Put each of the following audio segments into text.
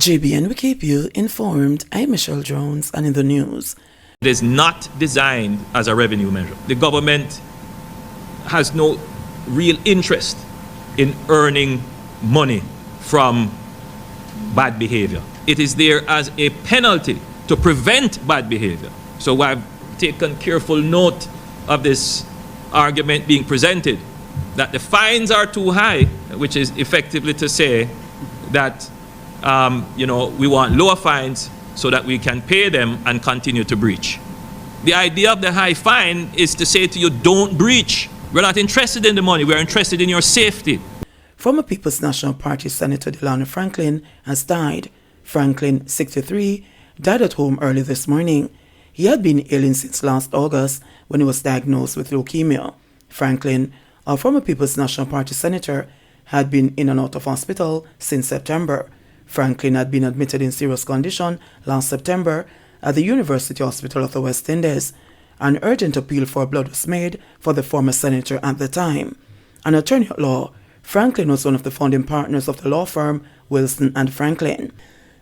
JBN will keep you informed. I'm Michelle Jones, and in the news. It is not designed as a revenue measure. The government has no real interest in earning money from bad behavior. It is there as a penalty to prevent bad behavior. So I've taken careful note of this argument being presented that the fines are too high, which is effectively to say that we want lower fines so that we can pay them and continue to breach. The idea of the high fine is to say to you, don't breach. We're not interested in the money. We're interested in your safety. Former People's National Party Senator Delano Franklin has died. Franklin, 63, died at home early this morning. He had been ailing since last August when he was diagnosed with leukemia. Franklin, a former People's National Party senator, had been in and out of hospital since September. Franklin had been admitted in serious condition last September at the University Hospital of the West Indies. An urgent appeal for blood was made for the former senator at the time. An attorney at law, Franklin was one of the founding partners of the law firm Wilson and Franklin.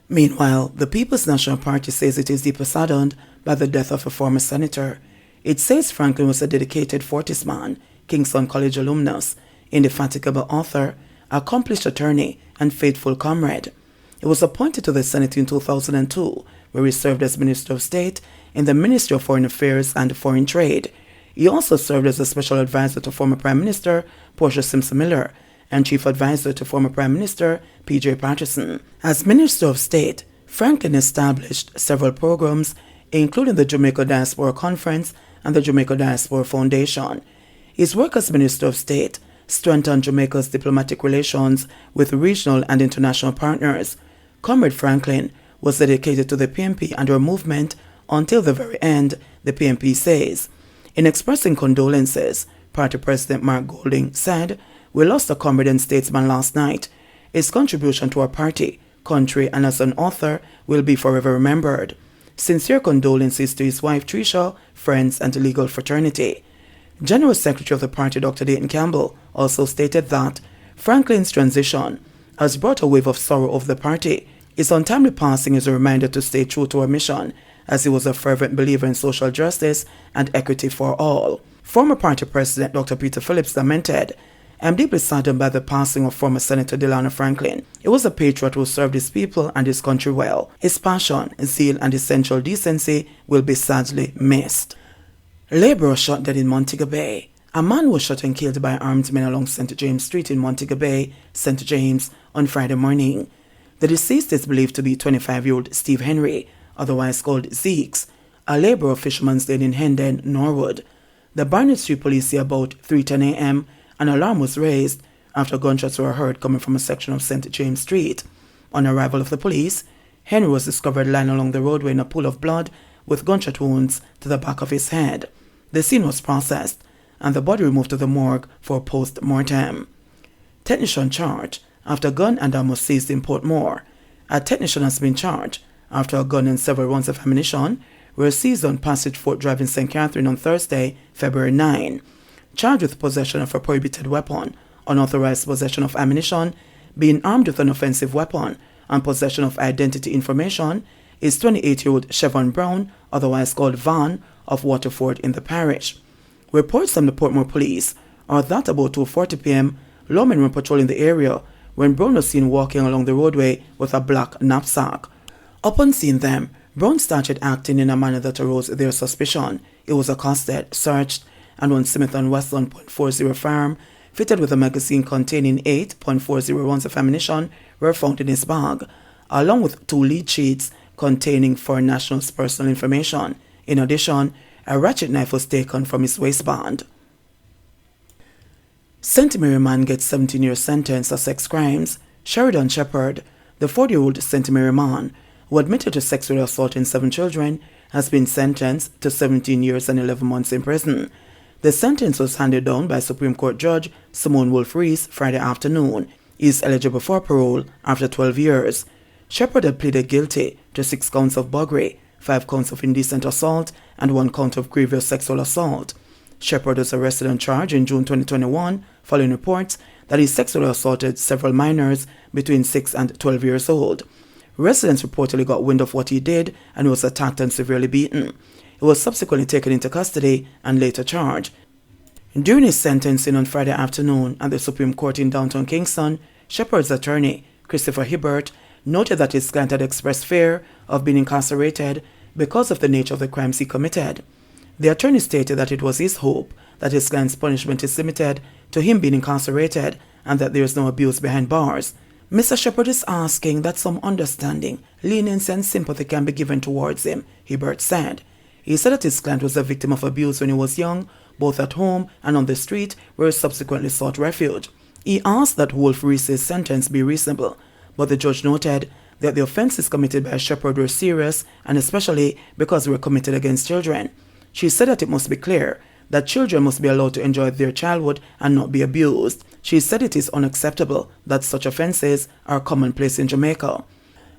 Meanwhile, the People's National Party says it is deeply saddened by the death of a former senator. It says Franklin was a dedicated Fortis man, Kingston College alumnus, indefatigable author, accomplished attorney, and faithful comrade. He was appointed to the Senate in 2002, where he served as Minister of State in the Ministry of Foreign Affairs and Foreign Trade. He also served as a special advisor to former Prime Minister Portia Simpson-Miller and Chief Advisor to former Prime Minister P.J. Patterson. As Minister of State, Franklin established several programs, including the Jamaica Diaspora Conference and the Jamaica Diaspora Foundation. His work as Minister of State strengthened Jamaica's diplomatic relations with regional and international partners. Comrade Franklin was dedicated to the PNP and her movement until the very end, the PNP says. In expressing condolences, Party President Mark Golding said, "We lost a comrade and statesman last night. His contribution to our party, country, and as an author will be forever remembered. Sincere condolences to his wife Tricia, friends, and the legal fraternity." General Secretary of the party Dr. Dayton Campbell also stated that Franklin's transition has brought a wave of sorrow over the party. His untimely passing is a reminder to stay true to our mission, as he was a fervent believer in social justice and equity for all. Former party president Dr. Peter Phillips lamented, "I'm deeply saddened by the passing of former Senator Delano Franklin. He was a patriot who served his people and his country well. His passion, zeal, and essential decency will be sadly missed." Laborer shot dead in Montego Bay. A man was shot and killed by armed men along St. James Street in Montego Bay, St. James, on Friday morning. The deceased is believed to be 25-year-old Steve Henry, otherwise called Zeeks, a laborer of Fisherman's Lane in Hendon, Norwood. The Barnett Street police say about 3:10 a.m. an alarm was raised after gunshots were heard coming from a section of St. James Street. On arrival of the police, Henry was discovered lying along the roadway in a pool of blood with gunshot wounds to the back of his head. The scene was processed and the body removed to the morgue for post-mortem. Technician charged after gun and ammo seized in Portmore. A technician has been charged after a gun and several rounds of ammunition were seized on Passage Fort Drive in St. Catherine on Thursday, February 9. Charged with possession of a prohibited weapon, unauthorized possession of ammunition, being armed with an offensive weapon, and possession of identity information is 28-year-old Chevron Brown, otherwise called Van, of Waterford in the parish. Reports from the Portmore police are that about 2:40 p.m., lawmen were patrolling the area when Brown was seen walking along the roadway with a black knapsack. Upon seeing them, Brown started acting in a manner that aroused their suspicion. He was accosted, searched, and one Smith & Wesson .40 firearm fitted with a magazine containing 8.40 rounds of ammunition were found in his bag, along with 2 lead sheets containing foreign nationals' personal information. In addition, a ratchet knife was taken from his waistband. St. Mary man gets 17-year sentence for sex crimes. Sheridan Shepherd, the 40-year-old St. Mary man, who admitted to sexually assaulting 7 children, has been sentenced to 17 years and 11 months in prison. The sentence was handed down by Supreme Court Judge Simone Wolf-Rees Friday afternoon. He is eligible for parole after 12 years. Shepherd had pleaded guilty to 6 counts of buggery, 5 counts of indecent assault, and 1 count of grievous sexual assault. Shepherd was arrested and charged in June 2021 following reports that he sexually assaulted several minors between 6 and 12 years old. Residents reportedly got wind of what he did and was attacked and severely beaten. He was subsequently taken into custody and later charged. During his sentencing on Friday afternoon at the Supreme Court in downtown Kingston, Shepherd's attorney, Christopher Hibbert, noted that his client had expressed fear of being incarcerated because of the nature of the crimes he committed. The attorney stated that it was his hope that his client's punishment is limited to him being incarcerated and that there is no abuse behind bars. Mr. Shepherd is asking that some understanding, leniency and sympathy can be given towards him, Hibbert said. He said that his client was a victim of abuse when he was young, both at home and on the street, where he subsequently sought refuge. He asked that Wolf Reese's sentence be reasonable, but the judge noted that the offences committed by Shepherd were serious, and especially because they were committed against children. She said that it must be clear that children must be allowed to enjoy their childhood and not be abused. She said it is unacceptable that such offences are commonplace in Jamaica.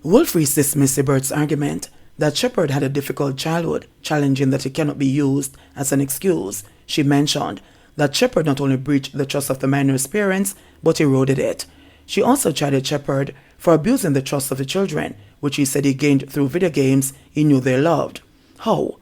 Wolf Reese dismissed Hibbert's argument that Shepherd had a difficult childhood, challenging that it cannot be used as an excuse. She mentioned that Shepherd not only breached the trust of the minor's parents, but eroded it. She also chided Shepherd for abusing the trust of the children, which he said he gained through video games he knew they loved. How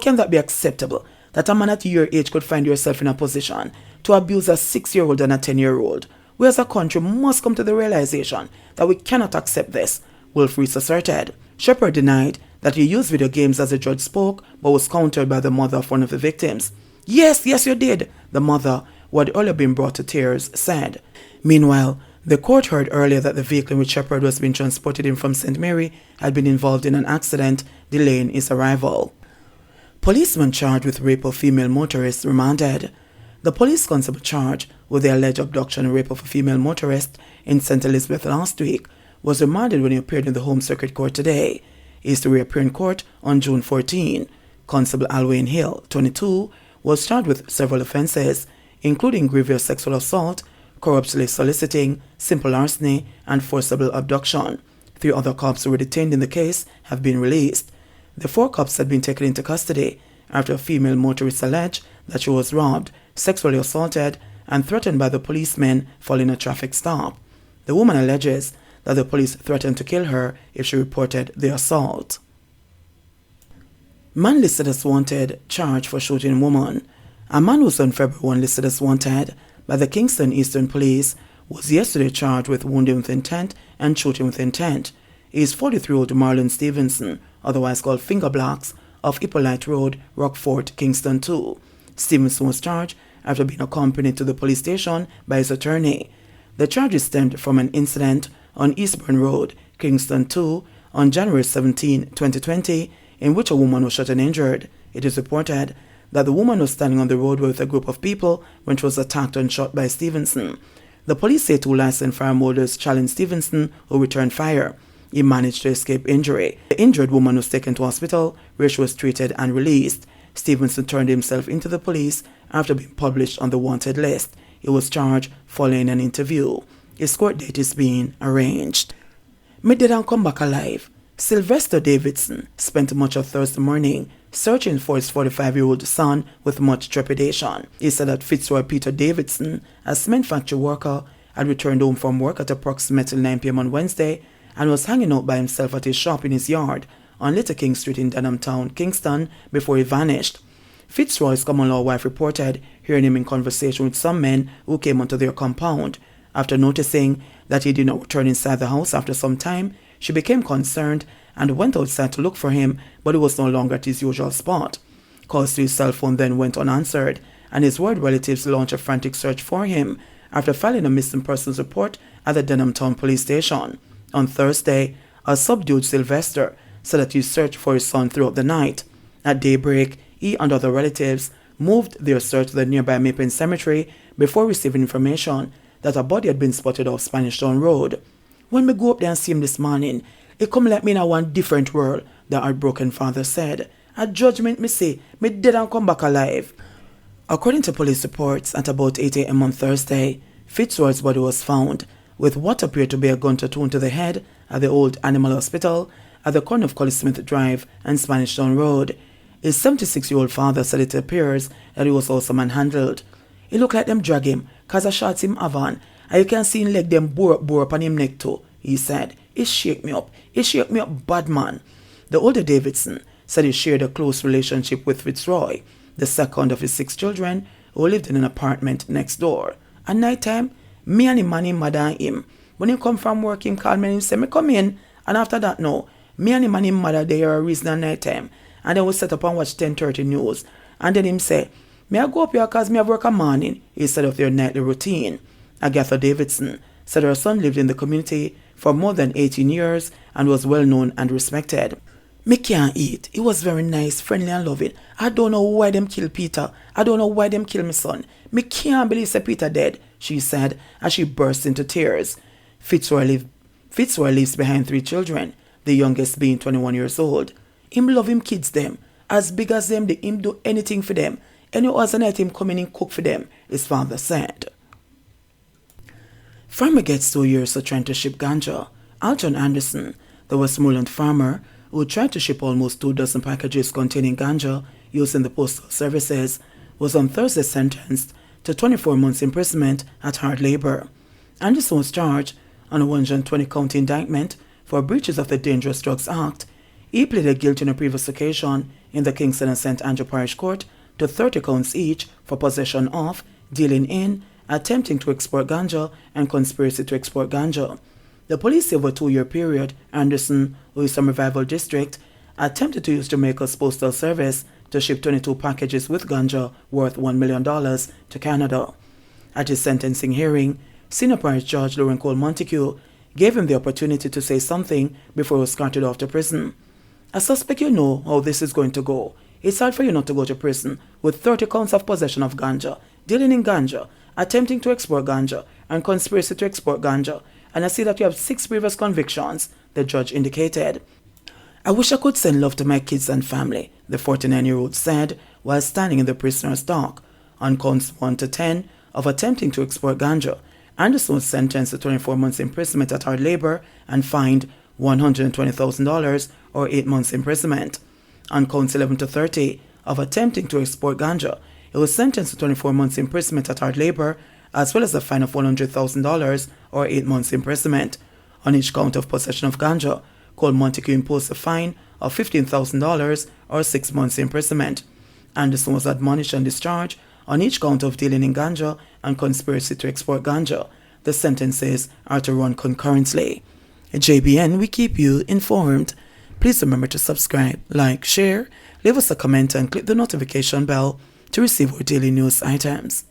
can that be acceptable, that a man at your age could find yourself in a position to abuse a 6-year-old and a 10-year-old? We as a country must come to the realization that we cannot accept this, Wolf Reese asserted. Shepherd denied that he used video games as the judge spoke, but was countered by the mother of one of the victims. Yes, you did, the mother, who had earlier been brought to tears, said. Meanwhile, the court heard earlier that the vehicle in which Shepherd was being transported in from St. Mary had been involved in an accident, delaying his arrival. Policeman charged with rape of female motorist remanded. The police constable charged with the alleged abduction and rape of a female motorist in St. Elizabeth last week was remanded when he appeared in the Home Circuit Court today. He is to reappear in court on June 14. Constable Alwyn Hill, 22, was charged with several offences, including grievous sexual assault, corruptly soliciting, simple larceny, and forcible abduction. 3 other cops who were detained in the case have been released. The 4 cops had been taken into custody after a female motorist alleged that she was robbed, sexually assaulted, and threatened by the policemen following a traffic stop. The woman alleges that the police threatened to kill her if she reported the assault. Man listed as wanted, charged for shooting woman. A man who was on February 1 listed as wanted by the Kingston Eastern Police was yesterday charged with wounding with intent and shooting with intent. He is 43-year-old Marlon Stevenson, otherwise called Finger Blocks, of Hippolyte Road, Rockfort, Kingston 2. Stevenson was charged after being accompanied to the police station by his attorney. The charges stemmed from an incident on Eastbourne Road, Kingston 2, on January 17, 2020, in which a woman was shot and injured. It is reported that the woman was standing on the roadway with a group of people when she was attacked and shot by Stevenson. The police say 2 licensed firearm holders challenged Stevenson, who returned fire. He managed to escape injury. The injured woman was taken to hospital, where she was treated and released. Stevenson turned himself into the police after being published on the wanted list. He was charged following an interview. His court date is being arranged. Me didn't come back alive. Sylvester Davidson spent much of Thursday morning searching for his 45-year-old son with much trepidation. He said that Fitzroy Peter Davidson, a cement factory worker, had returned home from work at approximately 9 p.m. on Wednesday and was hanging out by himself at his shop in his yard on Little King Street in Denham Town, Kingston, before he vanished. Fitzroy's common-law wife reported hearing him in conversation with some men who came onto their compound. After noticing that he did not return inside the house after some time, she became concerned and went outside to look for him, but he was no longer at his usual spot. Calls to his cell phone then went unanswered, and his worried relatives launched a frantic search for him after filing a missing persons report at the Denham Town police station. On Thursday, a subdued Sylvester said that he searched for his son throughout the night. At daybreak, he and other relatives moved their search to the nearby Maple Cemetery before receiving information that a body had been spotted off Spanish Town Road. When me go up there and see him this morning, it come like me in a one different world, the heartbroken father said. At judgment, me say, me dead and come back alive. According to police reports, at about 8 a.m. on Thursday, Fitzroy's body was found with what appeared to be a gun tattooed to the head at the Old Animal Hospital at the corner of Collie Smith Drive and Spanish Town Road. His 76-year-old father said it appears that he was also manhandled. It looked like them drag him, cause I shots him have on, and you can see him leg them bore up on him neck too, he said. It shake me up. It shake me up bad, man. The older Davidson said he shared a close relationship with Fitzroy, the second of his 6 children, who lived in an apartment next door. At night time, me and him and him mother and him. When he come from work, him call me and he say, me come in. And after that, no, me and him mother, they are a reason at night time. And then we set up and watch 10:30 news. And then him say, me I go up here because me have work a morning, instead of their nightly routine. Agatha Davidson said her son lived in the community for more than 18 years and was well known and respected. Me can't eat. It was very nice, friendly and loving. I don't know why them kill Peter. I don't know why them kill my son. Me can't believe say Peter dead, she said as she burst into tears. Fitzroy lives behind 3 children, the youngest being 21 years old. Him love him kids them. As big as them, him do anything for them. Any other night him come in and cook for them, his father said. Farmer gets 2 years for trying to ship ganja. Alton Anderson, the Westmoreland farmer, who tried to ship almost 2 dozen packages containing ganja using the postal services, was on Thursday sentenced to 24 months imprisonment at hard labor. Anderson was charged on a 120-count indictment for breaches of the Dangerous Drugs Act. He pleaded guilty on a previous occasion in the Kingston and St. Andrew Parish Court to 30 counts each for possession of, dealing in, attempting to export ganja, and conspiracy to export ganja. The police say over a 2-year period, Anderson, who is from Revival District, attempted to use Jamaica's postal service to ship 22 packages with ganja worth $1 million to Canada. At his sentencing hearing, Senior Parish Judge Lauren Cole Montague gave him the opportunity to say something before he was carted off to prison. I suspect you know how this is going to go. It's hard for you not to go to prison with 30 counts of possession of ganja, dealing in ganja, attempting to export ganja, and conspiracy to export ganja. And I see that you have 6 previous convictions, the judge indicated. I wish I could send love to my kids and family, the 49-year-old said while standing in the prisoner's dock. On counts 1 to 10 of attempting to export ganja, Anderson was sentenced to 24 months imprisonment at hard labor and fined $120,000 or 8 months imprisonment. On counts 11 to 30 of attempting to export ganja, he was sentenced to 24 months imprisonment at hard labor, as well as a fine of $100,000 or 8 months imprisonment. On each count of possession of ganja, Cole Montague imposed a fine of $15,000 or 6 months imprisonment. Anderson was admonished and discharged on each count of dealing in ganja and conspiracy to export ganja. The sentences are to run concurrently. At JBN, we keep you informed. Please remember to subscribe, like, share, leave us a comment and click the notification bell to receive our daily news items.